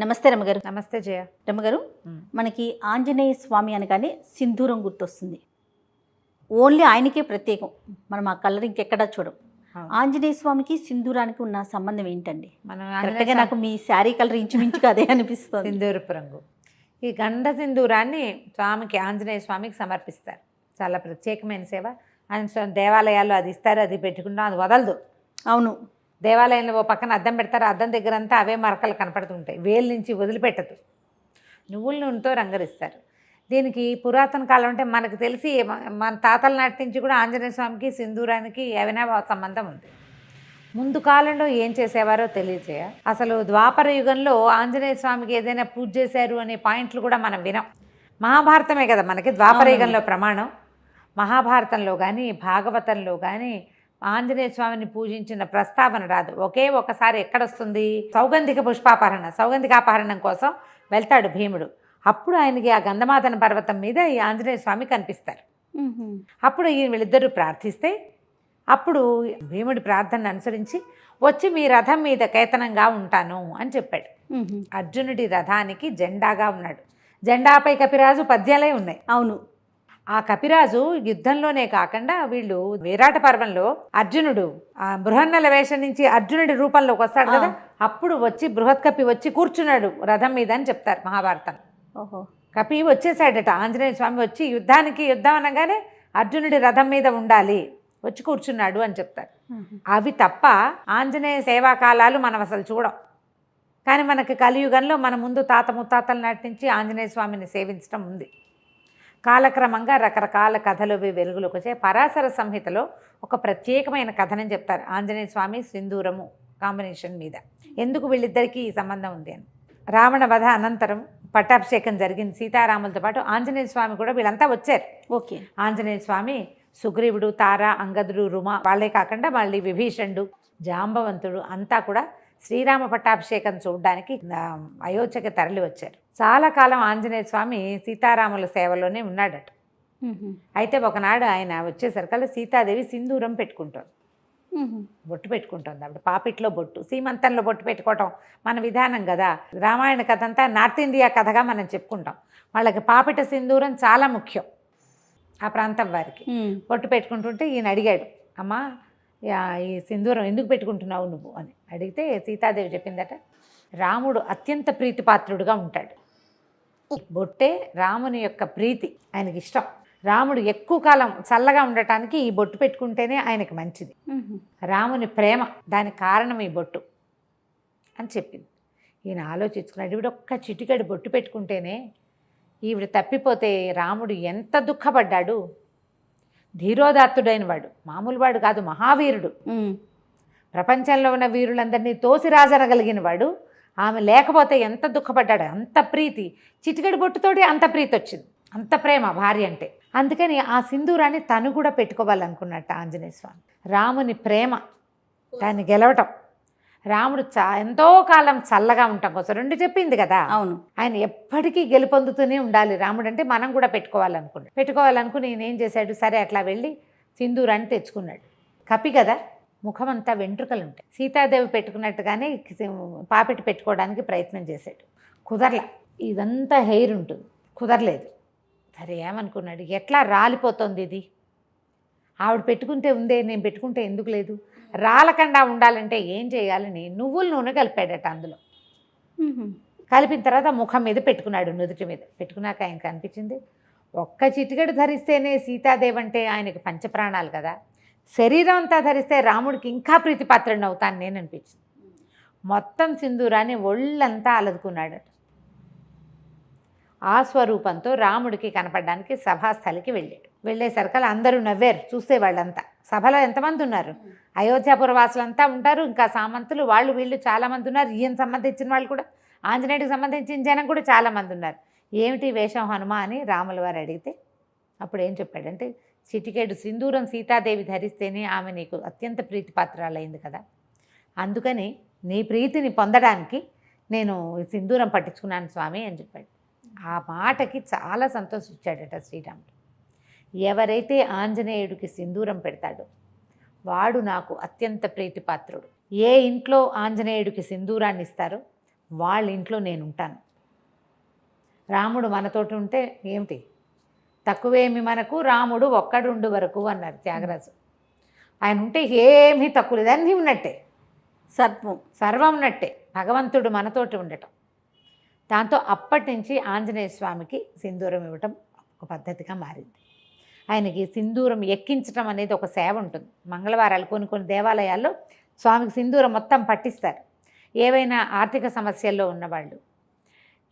నమస్తే రమగారు. నమస్తే జయ. రమగారు, మనకి ఆంజనేయ స్వామి అనగానే సింధూరం గుర్తొస్తుంది. ఓన్లీ ఆయనకే ప్రత్యేకం. మనం ఆ కలర్ ఇంకెక్కడా చూడం. ఆంజనేయ స్వామికి సింధూరానికి ఉన్న సంబంధం ఏంటండి? కరెక్ట్గా నాకు మీ శారీ కలర్ ఇంచుమించుగా అదే అనిపిస్తుంది. సింధూరపు రంగు. ఈ గంధ సింధూరాన్ని స్వామికి, ఆంజనేయ స్వామికి సమర్పిస్తారు. చాలా ప్రత్యేకమైన సేవ. ఆయన దేవాలయాల్లో అది ఇస్తారు, అది పెట్టుకుంటాం, అది వదలదు. అవును, దేవాలయంలో ఓ పక్కన అద్దం పెడతారు, అద్దం దగ్గర అంతా అవే మరకలు కనపడుతుంటాయి, వేలు నుంచి వదిలిపెట్టదు. నువ్వుల నూనెతో రంగరిస్తారు. దీనికి పురాతన కాలం అంటే మనకు తెలిసి మన తాతల నాటి నుంచి కూడా ఆంజనేయ స్వామికి సింధూరానికి ఏమైనా సంబంధం ఉంది. ముందు కాలంలో ఏం చేసేవారో తెలియజేయ. అసలు ద్వాపర యుగంలో ఆంజనేయ స్వామికి ఏదైనా పూజ చేశారు అనే పాయింట్లు కూడా మనం వినాం. మహాభారతమే కదా మనకి ద్వాపర యుగంలో ప్రమాణం. మహాభారతంలో కానీ భాగవతంలో కానీ ఆంజనేయ స్వామిని పూజించిన ప్రస్తావన రాదు. ఒకే ఒకసారి ఎక్కడొస్తుంది? సౌగంధికాపహరణం కోసం వెళ్తాడు భీముడు. అప్పుడు ఆయనకి ఆ గంధమాదన పర్వతం మీద ఈ ఆంజనేయ స్వామి కనిపిస్తారు. అప్పుడు వీళ్ళిద్దరూ ప్రార్థిస్తే అప్పుడు భీముడి ప్రార్థనను అనుసరించి వచ్చి మీ రథం మీద కేతనంగా ఉంటాను అని చెప్పాడు. అర్జునుడి రథానికి జెండాగా ఉన్నాడు. జెండాపై కపిరాజు పద్యాలే ఉన్నాయి. అవును, ఆ కపిరాజు యుద్ధంలోనే కాకుండా వీళ్ళు విరాట పర్వంలో అర్జునుడు ఆ బృహన్నల వేషం నుంచి అర్జునుడి రూపంలోకి వస్తాడు కదా, అప్పుడు వచ్చి బృహత్ కపి వచ్చి కూర్చున్నాడు రథం మీద అని చెప్తారు మహాభారతం. ఓహో, కపి వచ్చేసాడట. ఆంజనేయ స్వామి వచ్చి యుద్ధం అనగానే అర్జునుడి రథం మీద ఉండాలి, వచ్చి కూర్చున్నాడు అని చెప్తారు. అవి తప్ప ఆంజనేయ సేవా కాలాలు మనం అసలు చూడం. కానీ మనకి కలియుగంలో మన ముందు తాత ముత్తాతల నాటి నుంచి ఆంజనేయ స్వామిని సేవించడం ఉంది. కాలక్రమంగా రకరకాల కథలు వెలుగులోకి వచ్చాయి. పరాశర సంహితలో ఒక ప్రత్యేకమైన కథనని చెప్తారు ఆంజనేయ స్వామి సింధూరము కాంబినేషన్ మీద. ఎందుకు వీళ్ళిద్దరికీ ఈ సంబంధం ఉంది అని. రావణ వధ అనంతరం పట్టాభిషేకం జరిగింది సీతారాములతో పాటు. ఆంజనేయ స్వామి కూడా వీళ్ళంతా వచ్చారు. ఓకే, ఆంజనేయ స్వామి, సుగ్రీవుడు, తార, అంగదుడు, రుమ, వాళ్ళే కాకుండా మళ్ళీ విభీషణుడు, జాంబవంతుడు అంతా కూడా శ్రీరామ పట్టాభిషేకం చూడడానికి అయోధ్యకి తరలి వచ్చారు. చాలా కాలం ఆంజనేయ స్వామి సీతారాముల సేవలోనే ఉన్నాడట. అయితే ఒకనాడు ఆయన వచ్చేసరికల్లా సీతాదేవి సింధూరం పెట్టుకుంటుంది, బొట్టు పెట్టుకుంటుంది. అప్పుడు పాపిట్లో బొట్టు, సీమంతంలో బొట్టు పెట్టుకోవటం మన విధానం కదా. రామాయణ కథ అంతా నార్త్ ఇండియా కథగా మనం చెప్పుకుంటాం. వాళ్ళకి పాపిట సింధూరం చాలా ముఖ్యం ఆ ప్రాంతం వారికి. బొట్టు పెట్టుకుంటుంటే ఈయన అడిగాడు, అమ్మా ఈ సింధూరం ఎందుకు పెట్టుకుంటున్నావు నువ్వు అని అడిగితే సీతాదేవి చెప్పిందట, రాముడు అత్యంత ప్రీతిపాత్రుడుగా ఉంటాడు. బొట్టే రాముని యొక్క ప్రీతి, ఆయనకి ఇష్టం. రాముడు ఎక్కువ కాలం చల్లగా ఉండటానికి ఈ బొట్టు పెట్టుకుంటేనే ఆయనకి మంచిది. రాముని ప్రేమ, దానికి కారణం ఈ బొట్టు అని చెప్పింది. ఈయన ఆలోచించుకున్నాడు, ఈవిడ ఒక్క చిటికెడు బొట్టు పెట్టుకుంటేనే ఈవిడ తప్పిపోతే రాముడు ఎంత దుఃఖపడ్డాడు. ధీరోదాత్తుడైన వాడు, మామూలు వాడు కాదు, మహావీరుడు. ప్రపంచంలో ఉన్న వీరులందరినీ తోసిరాజనగలిగిన వాడు. ఆమె లేకపోతే ఎంత దుఃఖపడ్డాడు. అంత ప్రీతి, చిటికెడు బొట్టుతోటి అంత ప్రీతి వచ్చింది, అంత ప్రేమ భార్య అంటే. అందుకని ఆ సింధూరాన్ని తను కూడా పెట్టుకోవాలనుకున్నట్ట ఆంజనేయ స్వామి. రాముని ప్రేమ, దాన్ని గెలవటం, రాముడు ఎంతో కాలం చల్లగా ఉండటం కోసం రెండు చెప్పింది కదా. అవును, ఆయన ఎప్పటికీ గెలుపొందుతూనే ఉండాలి రాముడు అంటే. మనం కూడా పెట్టుకోవాలనుకుని నేనేం చేశాడు, సరే అట్లా వెళ్ళి సింధూరాన్ని తెచ్చుకున్నాడు. కపి కదా, ముఖం అంతా వెంట్రుకలు ఉంటాయి. సీతాదేవి పెట్టుకున్నట్టుగానే పాపిటి పెట్టుకోవడానికి ప్రయత్నం చేశాడు, కుదరలా. ఇదంతా హెయిర్ ఉంటుంది, కుదరలేదు. సరే ఏమనుకున్నాడు, ఎట్లా రాలిపోతుంది ఇది, ఆవిడ పెట్టుకుంటే ఉందే, నేను పెట్టుకుంటే ఎందుకు లేదు, రాలకుండా ఉండాలంటే ఏం చేయాలని నువ్వుల నూనె కలిపాడట. అందులో కలిపిన తర్వాత ముఖం మీద పెట్టుకున్నాడు, నుదుటి మీద పెట్టుకున్నాక ఆయనకు అనిపించింది, ఒక్క చిటికెడు ధరిస్తేనే సీతాదేవి అంటే ఆయనకి పంచప్రాణాలు కదా, శరీరం అంతా ధరిస్తే రాముడికి ఇంకా ప్రీతిపాత్రుడిని అవుతాను నేను అనిపించింది. మొత్తం సింధూరాన్ని ఒళ్ళంతా అలదుకున్నాడట. ఆ స్వరూపంతో రాముడికి కనపడడానికి సభాస్థలికి వెళ్ళాడు. వెళ్ళేసరికల్లా అందరూ నవ్వారు చూస్తే. వాళ్ళంతా సభలో ఎంతమంది ఉన్నారు, అయోధ్యాపురవాసులంతా ఉంటారు, ఇంకా సామంతులు వాళ్ళు వీళ్ళు చాలామంది ఉన్నారు. ఈయన సంబంధించిన వాళ్ళు కూడా, ఆంజనేయుడికి సంబంధించిన జనం కూడా చాలామంది ఉన్నారు. ఏమిటి వేషం హనుమ అని రాముల వారు అడిగితే అప్పుడు ఏం చెప్పాడంటే, చిటికెడు సింధూరం సీతాదేవి ధరిస్తేనే ఆమె నీకు అత్యంత ప్రీతిపాత్రాలైంది కదా, అందుకని నీ ప్రీతిని పొందడానికి నేను సింధూరం పట్టించుకున్నాను స్వామి అని చెప్పాడు. ఆ మాటకి చాలా సంతోషించాడట శ్రీరాముడు. ఎవరైతే ఆంజనేయుడికి సింధూరం పెడతాడో వాడు నాకు అత్యంత ప్రీతిపాత్రుడు. ఏ ఇంట్లో ఆంజనేయుడికి సింధూరాన్ని ఇస్తారో వాళ్ళ ఇంట్లో నేను ఉంటాను. రాముడు మనతోటి ఉంటే ఏమిటి, తక్కువేమి మనకు రాముడు ఒక్కడుండు వరకు అన్నారు త్యాగరాజు. ఆయన ఉంటే ఏమీ తక్కువ లేదు, అన్నీ ఉన్నట్టే, సర్వం ఉన్నట్టే, భగవంతుడు మనతోటి ఉండటం. దాంతో అప్పటి నుంచి ఆంజనేయ స్వామికి సింధూరం ఇవ్వటం ఒక పద్ధతిగా మారింది. ఆయనకి సింధూరం ఎక్కించడం అనేది ఒక సేవ ఉంటుంది. మంగళవారాలు కొన్ని దేవాలయాల్లో స్వామికి సింధూరం మొత్తం పట్టిస్తారు. ఏవైనా ఆర్థిక సమస్యల్లో ఉన్నవాళ్ళు,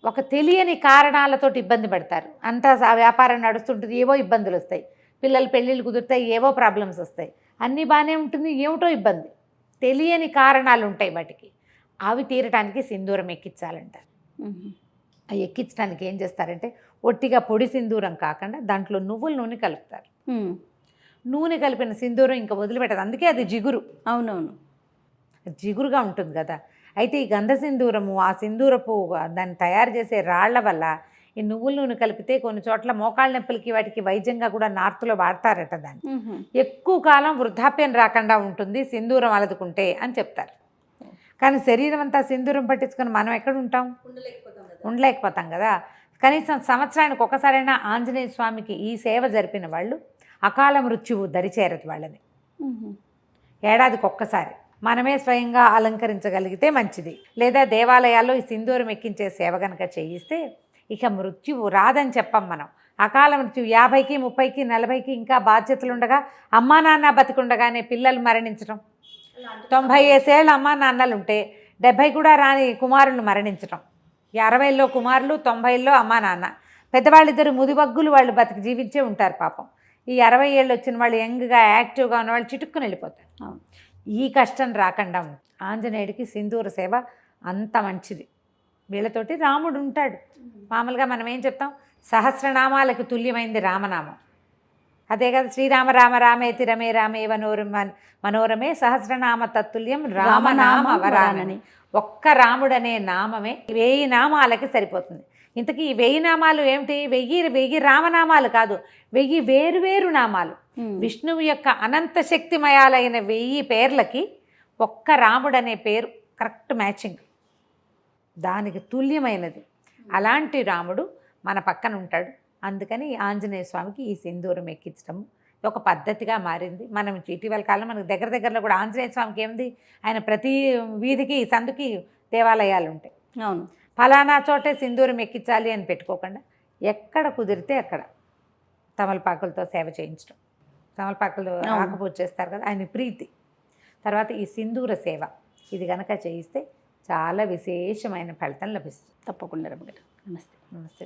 ఒక తెలియని కారణాలతోటి ఇబ్బంది పడతారు. అంతా వ్యాపారం నడుస్తుంటుంది, ఏవో ఇబ్బందులు వస్తాయి, పిల్లలు పెళ్ళిళ్ళు కుదురుతాయి, ఏవో ప్రాబ్లమ్స్ వస్తాయి, అన్నీ బాగానే ఉంటుంది, ఏమిటో ఇబ్బంది, తెలియని కారణాలు ఉంటాయి వాటికి. అవి తీరటానికి సింధూరం ఎక్కించాలంటారు. అవి ఎక్కించడానికి ఏం చేస్తారంటే ఒట్టిగా పొడి సింధూరం కాకుండా దాంట్లో నువ్వుల నూనె కలుపుతారు. నూనె కలిపిన సింధూరం ఇంకా వదిలిపెట్టదు, అందుకే అది జిగురు. అవునవును, జిగురుగా ఉంటుంది కదా. అయితే ఈ గంధ సింధూరము, ఆ సింధూరపు దాన్ని తయారు చేసే రాళ్ల వల్ల ఈ నువ్వుల నూనె కలిపితే కొన్ని చోట్ల మోకాళ్ళ నొప్పులకి వాటికి వైద్యంగా కూడా నార్త్లో వాడతారట. దాన్ని ఎక్కువ కాలం వృద్ధాప్యం రాకుండా ఉంటుంది సింధూరం అలదుకుంటే అని చెప్తారు. కానీ శరీరం అంతా సింధూరం పట్టించుకొని మనం ఎక్కడ ఉంటాం, ఉండలేకపోతాం కదా. కనీసం సంవత్సరానికి ఒకసారైనా ఆంజనేయ స్వామికి ఈ సేవ జరిపిన వాళ్ళు అకాల మృత్యువు దరిచేరదు వాళ్ళని. ఏడాదికి ఒక్కసారి మనమే స్వయంగా అలంకరించగలిగితే మంచిది. లేదా దేవాలయాల్లో ఈ సింధూరం ఎక్కించే సేవ కనుక చేయిస్తే ఇక మృత్యువు రాదని చెప్పం మనం. అకాల మృత్యు 50కి 30కి 40కి ఇంకా బాధ్యతలు ఉండగా అమ్మా నాన్న బతికుండగానే పిల్లలు మరణించడం, 90 ఏళ్ళ అమ్మా నాన్నలు ఉంటే 70 కూడా రాని కుమారులు మరణించడం, 60లో కుమారులు 90లో అమ్మా నాన్న, పెద్దవాళ్ళిద్దరు ముదిబగ్గులు వాళ్ళు బతికి జీవించే ఉంటారు పాపం. ఈ 60 ఏళ్ళు వచ్చిన వాళ్ళు యంగ్గా యాక్టివ్గా ఉన్న వాళ్ళు చిటుక్కుని వెళ్ళిపోతారు. ఈ కష్టం రాకుండా ఆంజనేయుడికి సింధూర సేవ అంత మంచిది. వీళ్ళతోటి రాముడు ఉంటాడు. మామూలుగా మనం ఏం చెప్తాం, సహస్రనామాలకు తుల్యమైంది రామనామం. అదే కదా, శ్రీరామ రామ రామేతి రమే రామే మనోరమే సహస్రనామ తత్తుల్యం రామనామ వరానని. ఒక్క రాముడనే నామమే 1000 నామాలకి సరిపోతుంది. ఇంతకీ ఈ 1000 నామాలు ఏమిటి? 1000 రామనామాలు కాదు, 1000 వేరువేరు నామాలు. విష్ణువు యొక్క అనంత శక్తిమయాలైన 1000 పేర్లకి ఒక్క రాముడనే పేరు కరెక్ట్ మ్యాచింగ్, దానికి తుల్యమైనది. అలాంటి రాముడు మన పక్కన ఉంటాడు. అందుకని ఆంజనేయ స్వామికి ఈ సింధూరం ఎక్కించడం ఒక పద్ధతిగా మారింది. మనం ఇటీవల కాలం మనకు దగ్గరలో కూడా ఆంజనేయ స్వామికి ఏముంది, ఆయన ప్రతి వీధికి సందుకి దేవాలయాలు ఉంటాయి. అవును, ఫలానా చోటే సింధూరం ఎక్కించాలి అని పెట్టుకోకుండా ఎక్కడ కుదిరితే అక్కడ తమలపాకులతో సేవ చేయించడం. తమలపాకులు ఆకుపూజ చేస్తారు కదా, ఆయన ప్రీతి. తర్వాత ఈ సింధూర సేవ, ఇది కనుక చేయిస్తే చాలా విశేషమైన ఫలితం లభిస్తుంది. తప్పకుండా రమ్మగారు. నమస్తే. నమస్తే.